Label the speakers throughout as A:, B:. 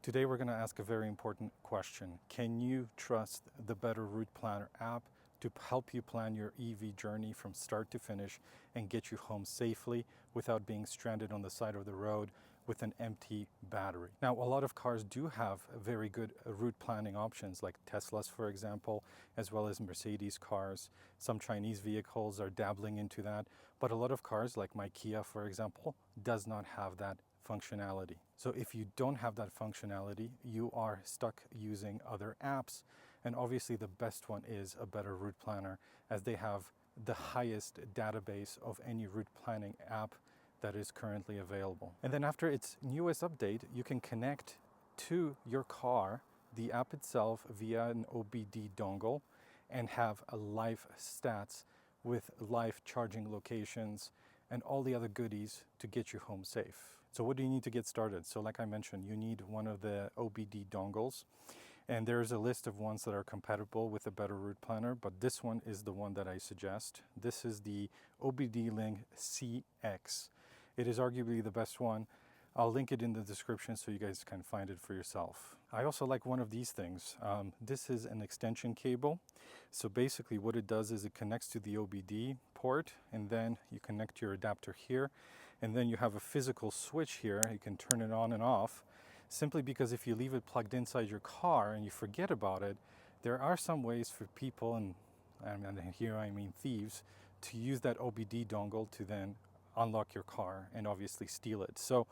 A: Today we're going to ask a very important question. Can you trust the Better Routeplanner app to help you plan your EV journey from start to finish and get you home safely without being stranded on the side of the road with an empty battery? Now, a lot of cars do have very good route planning options, like Teslas, for example, as well as Mercedes cars. Some Chinese vehicles are dabbling into that, but a lot of cars, like my Kia, for example, does not have that functionality. So if you don't have that functionality, you are stuck using other apps. And obviously the best one is a Better Routeplanner, as they have the highest database of any route planning app that is currently available. And then after its newest update, you can connect to your car, the app itself, via an OBD dongle and have a live stats with live charging locations and all the other goodies to get you home safe. So what do you need to get started? So like I mentioned, you need one of the OBD dongles, and there's a list of ones that are compatible with the Better Routeplanner, but this one is the one that I suggest. This is the OBDLink CX. It is arguably the best one. I'll link it in the description so you guys can find it for yourself. I also like one of these things. This is an extension cable. So basically what it does is it connects to the OBD port, and then you connect your adapter here, and then you have a physical switch here. You can turn it on and off, simply because if you leave it plugged inside your car and you forget about it, there are some ways for people, and here I mean thieves, to use that OBD dongle to then unlock your car and obviously steal it. So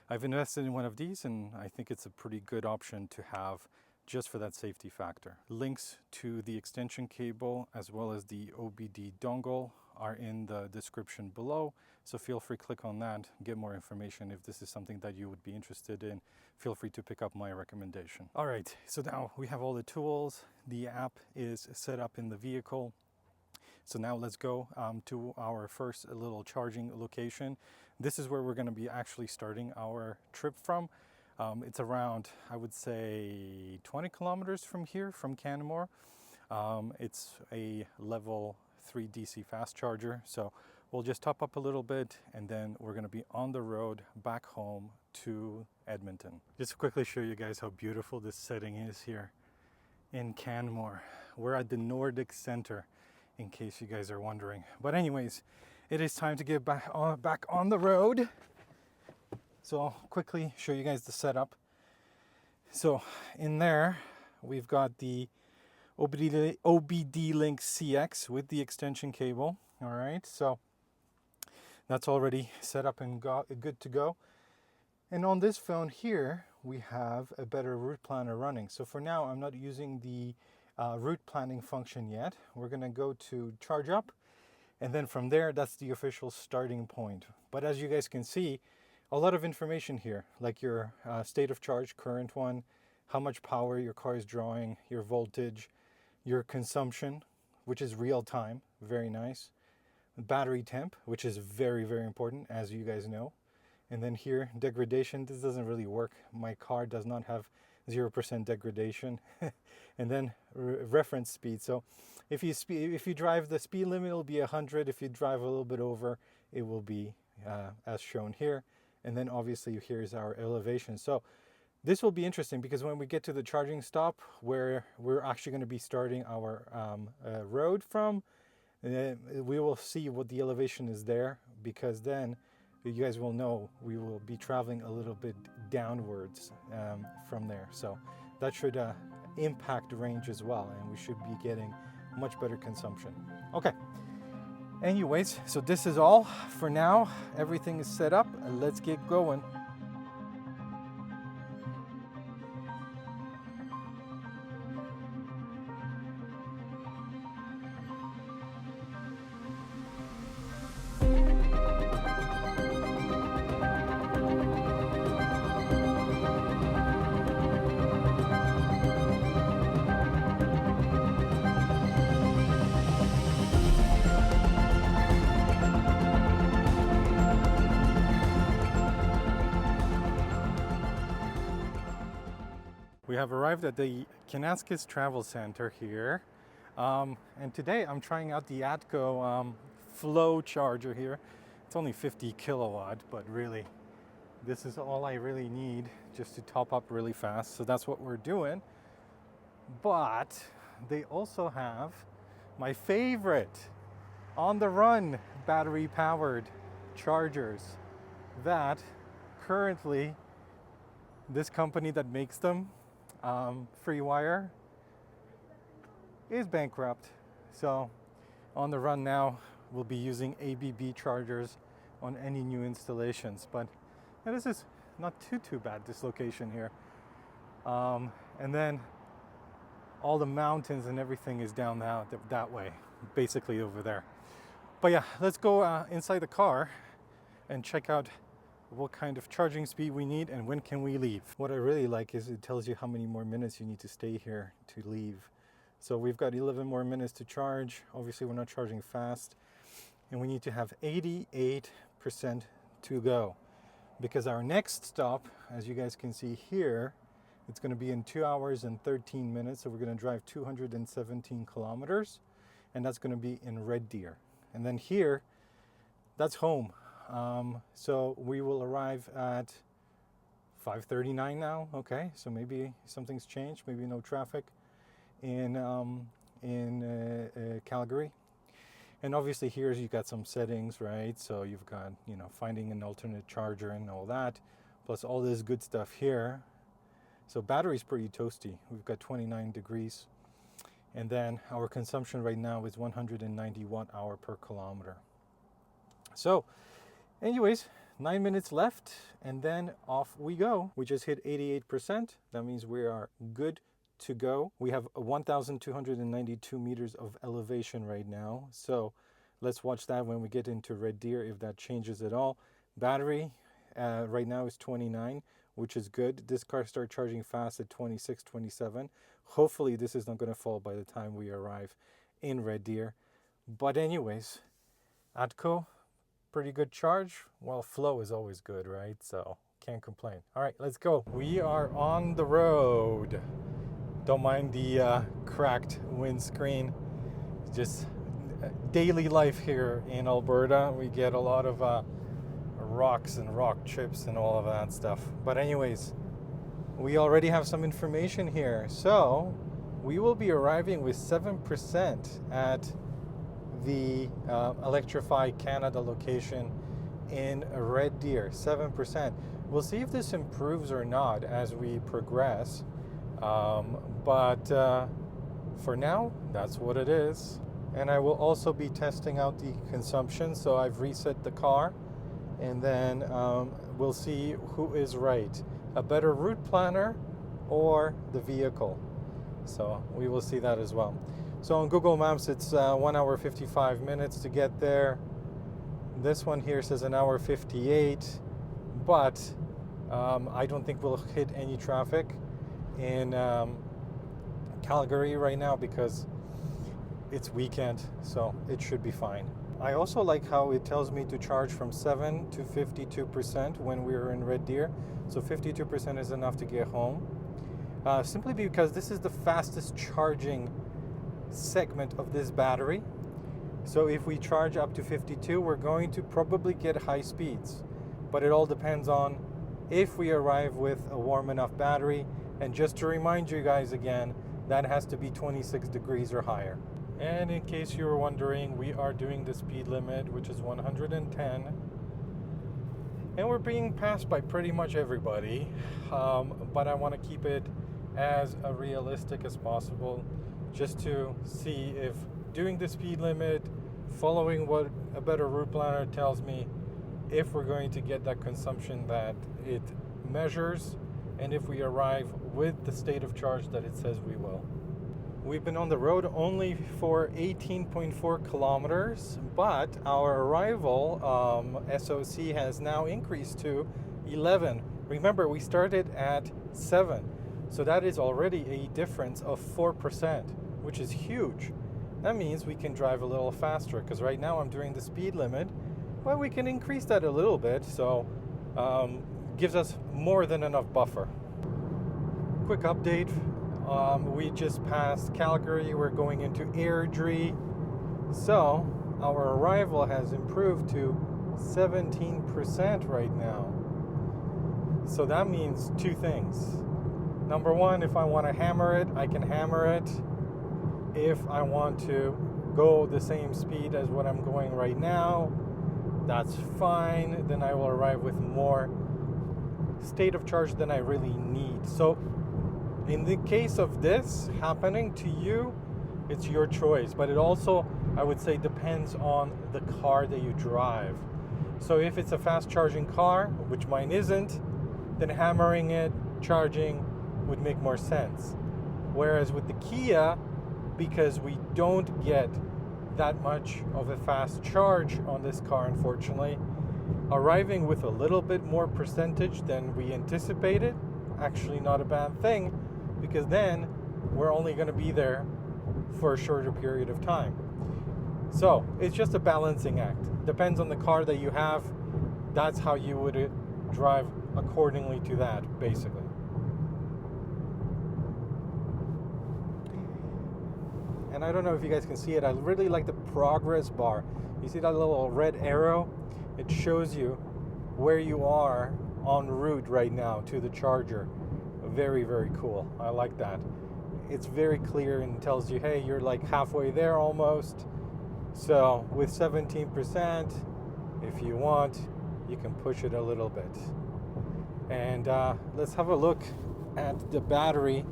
A: I've invested in one of these, and I think it's a pretty good option to have just for that safety factor. Links to the extension cable as well as the OBD dongle are in the description below, so feel free to click on that, get more information. If this is something that you would be interested in, feel free to pick up my recommendation. All right, so now we have all the tools. The app is set up in the vehicle. So now let's go to our first little charging location. This is where we're going to be actually starting our trip from. It's around, I would say, 20 kilometers from here, from Canmore. It's a level 3 DC fast charger. So we'll just top up a little bit, and then we're going to be on the road back home to Edmonton. Just to quickly show you guys how beautiful this setting is here in Canmore. We're at the Nordic Center, in case you guys are wondering. But anyways, it is time to get back on the road. So I'll quickly show you guys the setup. So in there, we've got the OBDLink CX with the extension cable. All right, so that's already set up and good to go. And on this phone here, we have a Better Routeplanner running. So for now, I'm not using the route planning function yet. We're going to go to charge up, and then from there, that's the official starting point. But as you guys can see, a lot of information here, like your state of charge, current one, how much power your car is drawing, your voltage, your consumption, which is real time, very nice. Battery temp, which is very, very important, as you guys know. And then here, degradation. This doesn't really work. My car does not have 0% degradation. And then reference speed. So if you drive the speed limit, it'll be 100. If you drive a little bit over, it will be as shown here. And then obviously here's our elevation. So this will be interesting, because when we get to the charging stop where we're actually going to be starting our road from, we will see what the elevation is there, because then you guys will know we will be traveling a little bit downwards from there. So that should impact range as well, and we should be getting much better consumption. Okay. Anyways, so this is all for now. Everything is set up. Let's get going. We have arrived at the Kananaskis Travel Center here, and today I'm trying out the Atco Flow charger here. It's only 50 kilowatt, but really This is all I really need just to top up really fast. So that's what we're doing. But they also have my favorite on the run battery powered chargers that currently this company that makes them, FreeWire, is bankrupt. So on the run now, we'll be using ABB chargers on any new installations. But yeah, this is not too bad, this location here. And then all the mountains and everything is down that way, basically over there. But yeah, let's go inside the car and check out what kind of charging speed we need and when can we leave. What I really like is it tells you how many more minutes you need to stay here to leave. So we've got 11 more minutes to charge. Obviously we're not charging fast, and we need to have 88% to go, because our next stop, as you guys can see here, it's going to be in 2 hours and 13 minutes. So we're going to drive 217 kilometers, and that's going to be in Red Deer. And then here, that's home. So we will arrive at 5:39 now. Okay, so maybe something's changed. Maybe no traffic in Calgary. And obviously here you got some settings, right? So you've got, finding an alternate charger and all that, plus all this good stuff here. So battery's pretty toasty. We've got 29 degrees. And then our consumption right now is 190 watt-hour per kilometer. So anyways, 9 minutes left, and then off we go. We just hit 88%. That means we are good to go. We have 1,292 meters of elevation right now. So let's watch that when we get into Red Deer, if that changes at all. Battery right now is 29, which is good. This car starts charging fast at 26, 27. Hopefully this is not going to fall by the time we arrive in Red Deer. But anyways, Atco, pretty good charge. Well, flow is always good, right? So can't complain. All right, let's go. We are on the road. Don't mind the cracked windscreen. Just daily life here in Alberta. We get a lot of rocks and rock chips and all of that stuff. But anyways, we already have some information here. So we will be arriving with 7% at the Electrify Canada location in Red Deer. 7%. We'll see if this improves or not as we progress. But for now, that's what it is. And I will also be testing out the consumption. So I've reset the car, and then we'll see who is right, a Better Routeplanner or the vehicle. So we will see that as well. So on Google Maps, it's 1 hour 55 minutes to get there. This one here says 1 hour 58, but I don't think we'll hit any traffic in Calgary right now because it's weekend, so it should be fine. I also like how it tells me to charge from 7 to 52% when we're in Red Deer. So 52% is enough to get home. Simply because this is the fastest charging segment of this battery. So if we charge up to 52, we're going to probably get high speeds. But it all depends on if we arrive with a warm enough battery. And just to remind you guys again, that has to be 26 degrees or higher. And in case you were wondering, we are doing the speed limit, which is 110. And we're being passed by pretty much everybody. But I want to keep it as realistic as possible, just to see if doing the speed limit, following what a Better Routeplanner tells me, if we're going to get that consumption that it measures, and if we arrive with the state of charge that it says we will. We've been on the road only for 18.4 kilometers, but our arrival SOC has now increased to 11. Remember, we started at 7, so that is already a difference of 4%, which is huge. That means we can drive a little faster, because right now I'm doing the speed limit, but we can increase that a little bit, so gives us more than enough buffer. Quick update. We just passed Calgary. We're going into Airdrie. So our arrival has improved to 17% right now. So that means two things. Number one, if I want to hammer it, I can hammer it. If I want to go the same speed as what I'm going right now, that's fine. Then I will arrive with more state of charge than I really need. So in the case of this happening to you, it's your choice, but it also, I would say, depends on the car that you drive. So if it's a fast charging car, which mine isn't, then hammering it, charging would make more sense. Whereas with the Kia, because we don't get that much of a fast charge on this car, unfortunately, arriving with a little bit more percentage than we anticipated, actually not a bad thing, because then we're only going to be there for a shorter period of time. So it's just a balancing act. Depends on the car that you have. That's how you would drive accordingly to that, basically. And I don't know if you guys can see it. I really like the progress bar. You see that little red arrow? It shows you where you are en route right now to the charger. Very, very cool. I like that. It's very clear and tells you, hey, you're like halfway there almost. So with 17%, if you want, you can push it a little bit. And let's have a look at the battery.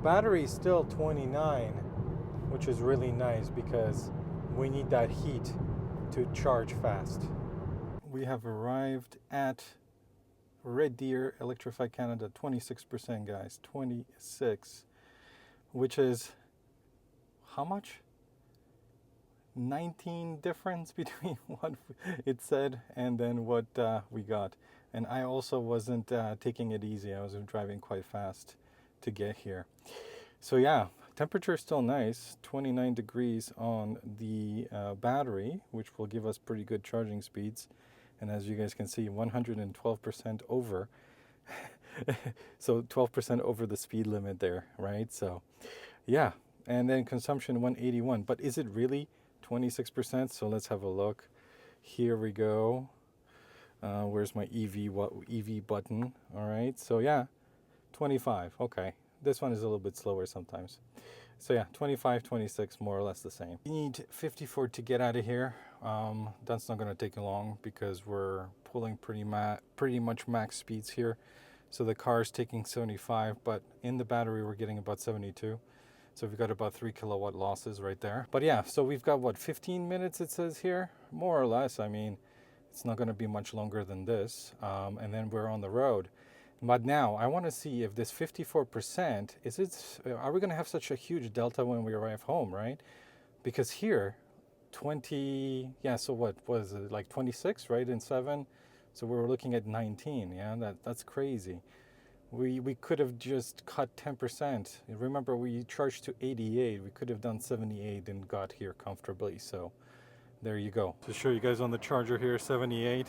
A: Battery is still 29, which is really nice because we need that heat to charge fast. We have arrived at Red Deer Electrify Canada, 26%, guys, 26, which is how much? 19 difference between what it said and then what we got. And I also wasn't taking it easy. I was driving quite fast to get here. So yeah, temperature is still nice, 29 degrees on the battery, which will give us pretty good charging speeds. And as you guys can see, 112% over. So 12% over the speed limit there, right? So yeah, and then consumption 181. But is it really 26%? So let's have a look. Here we go. Where's my EV button? All right, so yeah, 25. Okay, this one is a little bit slower sometimes. So yeah, 25, 26, more or less the same. You need 54 to get out of here. That's not going to take long because we're pulling pretty much max speeds here. So the car is taking 75, but in the battery we're getting about 72. So we've got about 3 kilowatt losses right there. But yeah, so we've got what, 15 minutes it says here, more or less. I mean, it's not going to be much longer than this. And then we're on the road. But now I want to see if this 54%, are we going to have such a huge delta when we arrive home, right? Because here, 20, yeah, so what was it, like 26, right, in 7? So we were looking at 19, yeah, that's crazy. We could have just cut 10%. Remember, we charged to 88. We could have done 78 and got here comfortably. So there you go. To show you guys on the charger here, 78.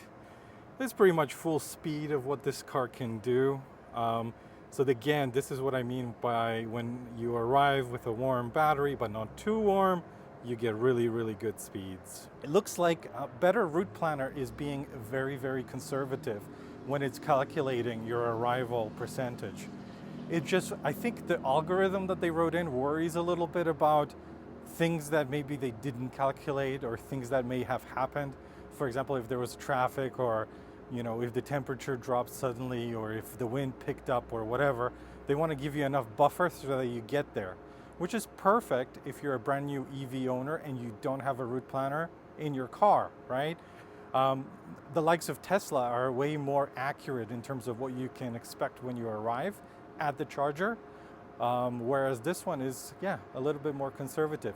A: It's pretty much full speed of what this car can do. So again, this is what I mean by when you arrive with a warm battery, but not too warm, you get really, really good speeds. It looks like Better Routeplanner is being very, very conservative when it's calculating your arrival percentage. I think the algorithm that they wrote in worries a little bit about things that maybe they didn't calculate or things that may have happened. For example, if there was traffic or if the temperature dropped suddenly or if the wind picked up or whatever, they want to give you enough buffer so that you get there, which is perfect if you're a brand new EV owner and you don't have a route planner in your car, right? The likes of Tesla are way more accurate in terms of what you can expect when you arrive at the charger, whereas this one is, yeah, a little bit more conservative.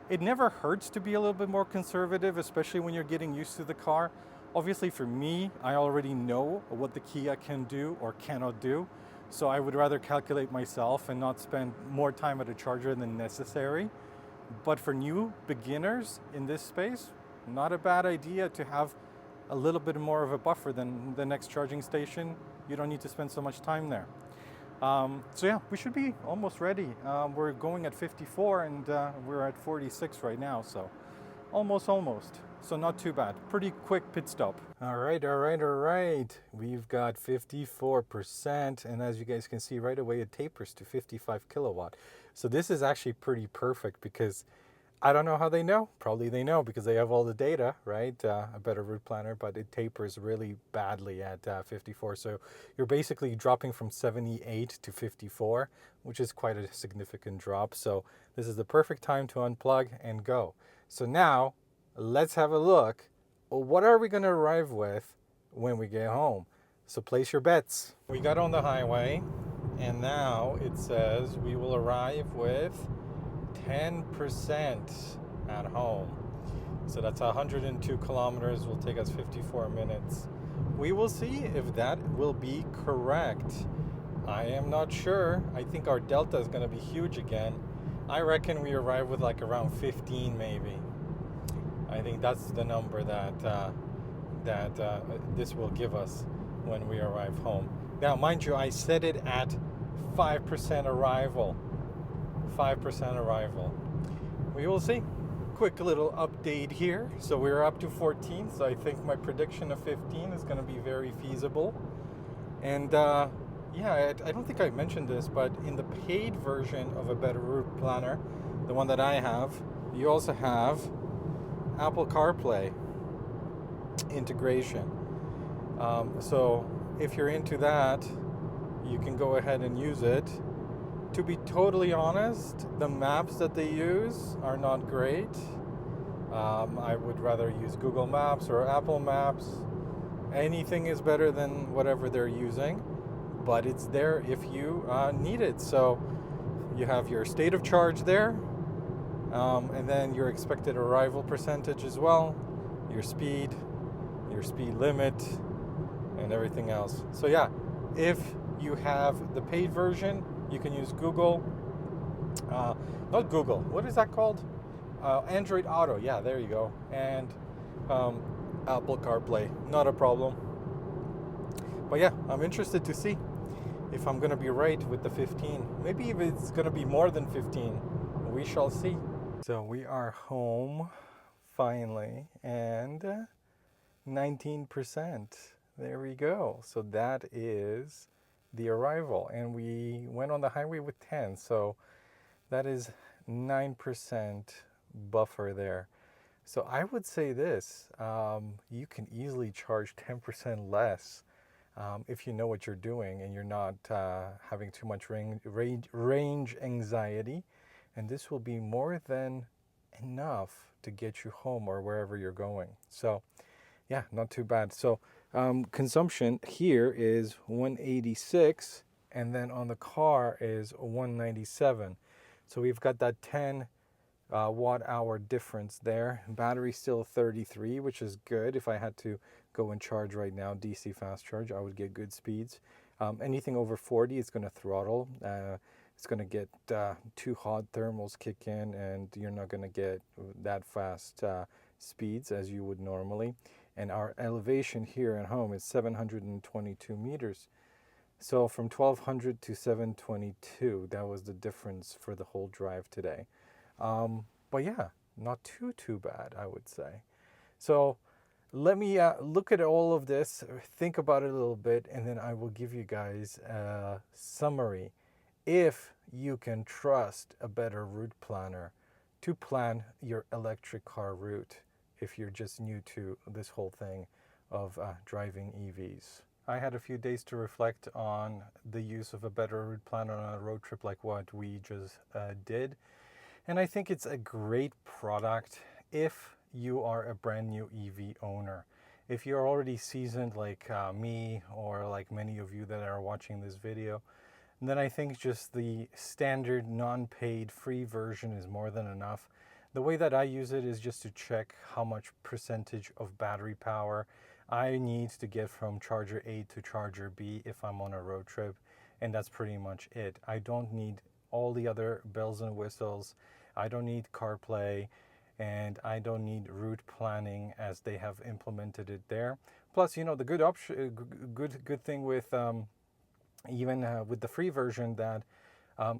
A: It never hurts to be a little bit more conservative, especially when you're getting used to the car. Obviously for me, I already know what the Kia can do or cannot do, so I would rather calculate myself and not spend more time at a charger than necessary. But for new beginners in this space, not a bad idea to have a little bit more of a buffer than the next charging station. You don't need to spend so much time there. So yeah, we should be almost ready. We're going at 54 and we're at 46 right now, so almost. So not too bad. Pretty quick pit stop. All right. We've got 54%. And as you guys can see right away, it tapers to 55 kilowatt. So this is actually pretty perfect because I don't know how they know. Probably they know because they have all the data, right? A Better Routeplanner, but it tapers really badly at 54. So you're basically dropping from 78 to 54, which is quite a significant drop. So this is the perfect time to unplug and go. So now let's have a look. What are we going to arrive with when we get home? So place your bets. We got on the highway and now it says we will arrive with 10% at home. So that's 102 kilometers, will take us 54 minutes. We will see if that will be correct. I am not sure. I think our delta is going to be huge again. I reckon we arrive with like around 15 maybe. I think that's the number that this will give us when we arrive home. Now, mind you, I set it at 5% arrival. 5% arrival. We will see. Quick little update here. So we're up to 14. So I think my prediction of 15 is going to be very feasible. And yeah, I don't think I mentioned this, but in the paid version of a Better Routeplanner, the one that I have, you also have Apple CarPlay integration. So if you're into that, you can go ahead and use it. To be totally honest, the maps that they use are not great. I would rather use Google Maps or Apple Maps. Anything is better than whatever they're using, but it's there if you need it. So you have your state of charge there, and then your expected arrival percentage as well, your speed limit, and everything else. So yeah, if you have the paid version, you can use Google, not Google, what is that called? Android Auto, yeah, there you go. And Apple CarPlay, not a problem. But yeah, I'm interested to see if I'm going to be right with the 15. Maybe if it's going to be more than 15. We shall see. So we are home finally, and 19%. There we go. So that is the arrival, and we went on the highway with 10, so that is 9% buffer there. So I would say this, you can easily charge 10% less if you know what you're doing and you're not having too much range anxiety, and this will be more than enough to get you home or wherever you're going. So yeah, not too bad. So consumption here is 186, and then on the car is 197. So we've got that 10 watt hour difference there. Battery still 33, which is good. If I had to go and charge right now, DC fast charge, I would get good speeds. Anything over 40, it's going to throttle. It's going to get too hot, thermals kick in, and you're not going to get that fast speeds as you would normally. And our elevation here at home is 722 meters. So from 1200 to 722, that was the difference for the whole drive today. But yeah, not too bad, I would say. So let me look at all of this, think about it a little bit, and then I will give you guys a summary. If you can trust a Better Routeplanner to plan your electric car route, if you're just new to this whole thing of driving EVs. I had a few days to reflect on the use of a Better Routeplanner on a road trip like what we just did. And I think it's a great product if you are a brand new EV owner. If you're already seasoned like me or like many of you that are watching this video, then I think just the standard non-paid free version is more than enough. The way that I use it is just to check how much percentage of battery power I need to get from charger A to charger B if I'm on a road trip, and that's pretty much it. I don't need all the other bells and whistles. I don't need CarPlay, and I don't need route planning as they have implemented it there. Plus, you know, the good thing with even with the free version that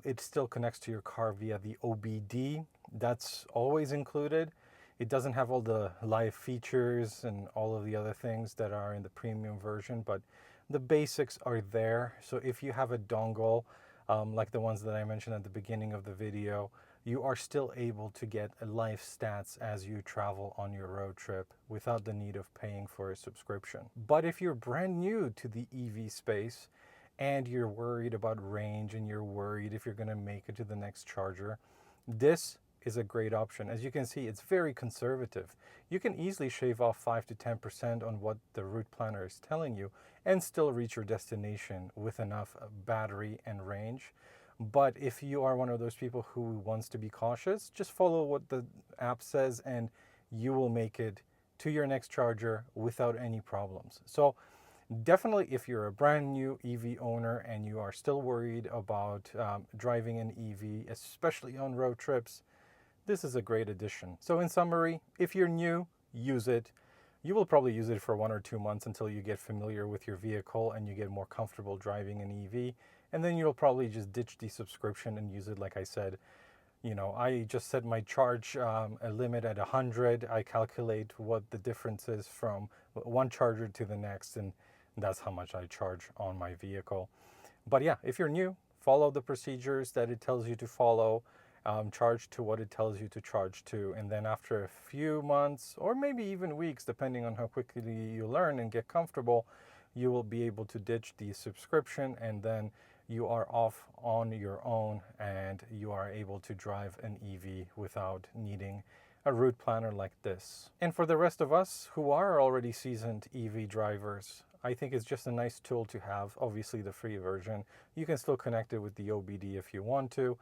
A: it still connects to your car via the OBD. That's always included. It doesn't have all the live features and all of the other things that are in the premium version, but the basics are there. So if you have a dongle, like the ones that I mentioned at the beginning of the video, you are still able to get live stats as you travel on your road trip without the need of paying for a subscription. But if you're brand new to the EV space and you're worried about range and you're worried if you're going to make it to the next charger, this is a great option. As you can see, it's very conservative. You can easily shave off 5 to 10% on what the route planner is telling you and still reach your destination with enough battery and range. But if you are one of those people who wants to be cautious, just follow what the app says and you will make it to your next charger without any problems. So definitely, if you're a brand new EV owner and you are still worried about driving an EV, especially on road trips, this is a great addition. So in summary, if you're new, use it. You will probably use it for 1 or 2 months until you get familiar with your vehicle and you get more comfortable driving an EV. And then you'll probably just ditch the subscription and use it, like I said. You know, I just set my charge a limit at 100. I calculate what the difference is from one charger to the next, and that's how much I charge on my vehicle. But yeah, if you're new, follow the procedures that it tells you to follow. Charge to what it tells you to charge to, and then after a few months or maybe even weeks, depending on how quickly you learn and get comfortable, you will be able to ditch the subscription, and then you are off on your own and you are able to drive an EV without needing a route planner like this. And for the rest of us who are already seasoned EV drivers, I think it's just a nice tool to have. Obviously the free version, you can still connect it with the OBD if you want to,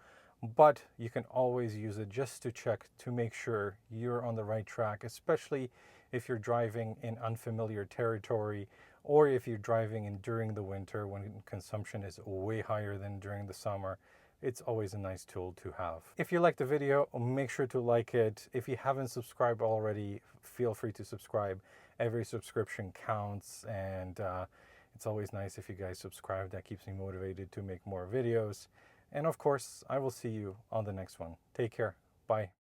A: but you can always use it just to check to make sure you're on the right track, especially if you're driving in unfamiliar territory or if you're driving in during the winter when consumption is way higher than during the summer. It's always a nice tool to have. If you liked the video, make sure to like it. If you haven't subscribed already, feel free to subscribe. Every subscription counts, and it's always nice if you guys subscribe. That keeps me motivated to make more videos. And of course, I will see you on the next one. Take care. Bye.